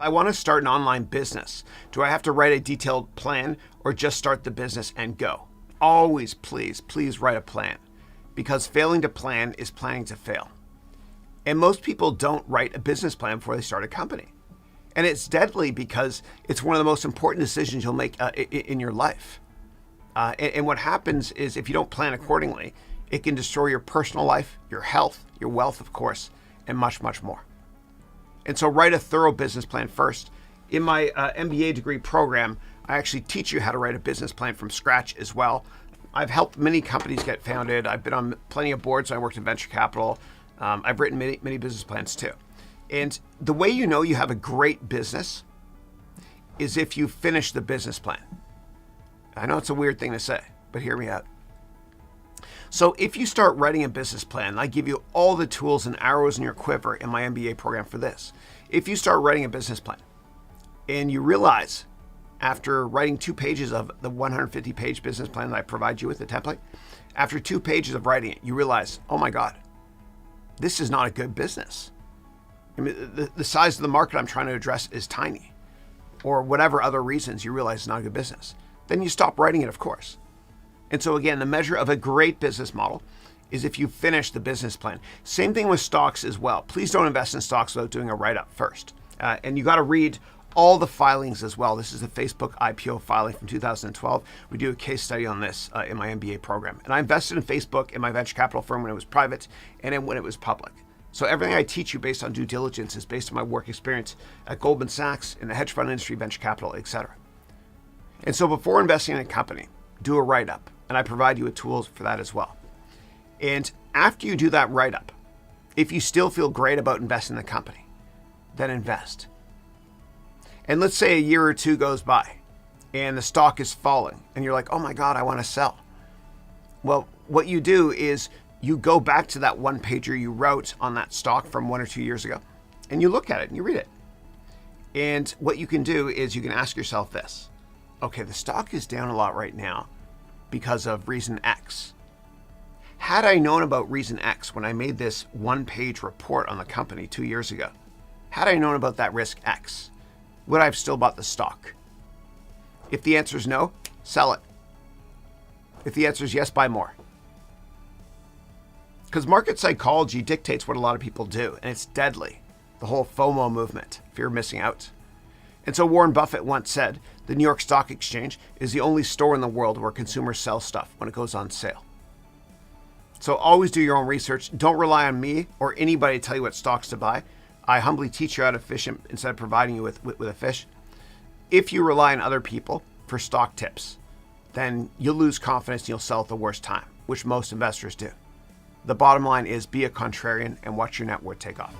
I want to start an online business. Do I have to write a detailed plan or just start the business and go? Always, please write a plan, because failing to plan is planning to fail. And most people don't write a business plan before they start a company. And it's deadly because it's one of the most important decisions you'll make in your life. And what happens is if you don't plan accordingly, it can destroy your personal life, your health, your wealth, of course, and much, much more. And so write a thorough business plan first. In my MBA degree program, I actually teach you how to write a business plan from scratch as well. I've helped many companies get founded. I've been on plenty of boards. I worked in venture capital. I've written many business plans too. And the way you know you have a great business is if you finish the business plan. I know it's a weird thing to say, but hear me out. So if you start writing a business plan, I give you all the tools and arrows in your quiver in my MBA program for this. If you start writing a business plan and you realize after writing 2 pages of the 150-page business plan that I provide you with, the template, after 2 pages of writing it, you realize, oh my God, this is not a good business. I mean, the size of the market I'm trying to address is tiny, or whatever other reasons you realize it's not a good business. Then you stop writing it, of course. And so again, the measure of a great business model is if you finish the business plan. Same thing with stocks as well. Please don't invest in stocks without doing a write-up first. And you got to read all the filings as well. This is the Facebook IPO filing from 2012. We do a case study on this in my MBA program. And I invested in Facebook in my venture capital firm when it was private and then when it was public. So everything I teach you based on due diligence is based on my work experience at Goldman Sachs, in the hedge fund industry, venture capital, etc. And so before investing in a company, do a write-up. And I provide you with tools for that as well. And after you do that write-up, if you still feel great about investing in the company, then invest. And let's say a year or 2 goes by and the stock is falling and you're like, oh my God, I want to sell. Well, what you do is you go back to that 1-pager you wrote on that stock from 1 or 2 years ago and you look at it and you read it. And what you can do is you can ask yourself this. Okay, the stock is down a lot right now because of reason X. Had I known about reason X when I made this 1-page report on the company 2 years ago, had I known about that risk X, would I have still bought the stock? If the answer is no, sell it. If the answer is yes, buy more. Because market psychology dictates what a lot of people do, and it's deadly. The whole FOMO movement, fear of missing out. And so Warren Buffett once said, the New York Stock Exchange is the only store in the world where consumers sell stuff when it goes on sale. So always do your own research. Don't rely on me or anybody to tell you what stocks to buy. I humbly teach you how to fish instead of providing you with a fish. If you rely on other people for stock tips, then you'll lose confidence and you'll sell at the worst time, which most investors do. The bottom line is be a contrarian and watch your net worth take off.